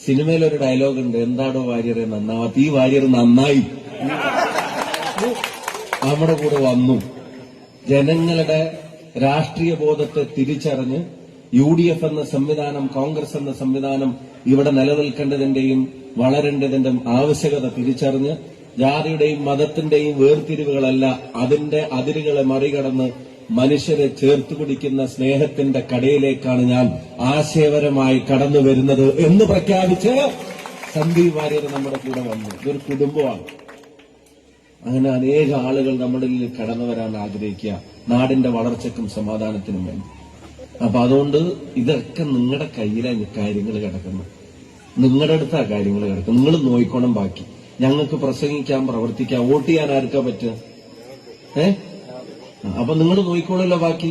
സിനിമയിലൊരു dialogue ഉണ്ട്, എന്താടോ വാര്യരെ നന്നാവാത്ത, ഈ വാര്യർ നന്നായി നമ്മുടെ കൂടെ വന്നു. ജനങ്ങളുടെ രാഷ്ട്രീയ ബോധത്തെ തിരിച്ചറിഞ്ഞ് UDF എന്ന സംവിധാനം, കോൺഗ്രസ് എന്ന സംവിധാനം ഇവിടെ നിലനിൽക്കേണ്ടതിന്റെയും വളരേണ്ടതിന്റെ ആവശ്യകത തിരിച്ചറിഞ്ഞ് ജാതിയുടെയും മതത്തിന്റെയും വേർതിരിവുകളല്ല, അതിന്റെ അതിരുകളെ മറികടന്ന് മനുഷ്യരെ ചേർത്തുപിടിക്കുന്ന സ്നേഹത്തിന്റെ കടയിലേക്കാണ് ഞാൻ ആശയപരമായി കടന്നു വരുന്നത് എന്ന് പ്രഖ്യാപിച്ച് സന്ദീപ് വാര്യർ നമ്മുടെ കൂടെ വന്നു. ഇതൊരു കുടുംബമാണ്. അങ്ങനെ അനേക ആളുകൾ നമ്മുടെ കടന്നു വരാൻ ആഗ്രഹിക്കുക, നാടിന്റെ വളർച്ചയ്ക്കും സമാധാനത്തിനും വേണ്ടി. അപ്പൊ അതുകൊണ്ട് ഇതൊക്കെ നിങ്ങളുടെ കയ്യിലാണ് കാര്യങ്ങൾ കിടക്കുന്നത്, നിങ്ങളുടെ അടുത്താ കാര്യങ്ങൾ കിടക്കുന്നത്. നിങ്ങൾ നോയിക്കോണം. ബാക്കി ഞങ്ങൾക്ക് പ്രസംഗിക്കാം, പ്രവർത്തിക്കാം, വോട്ട് ചെയ്യാൻ ആർക്കാ പറ്റുക? അപ്പൊ നിങ്ങൾ നോയിക്കോളല്ലോ ബാക്കി.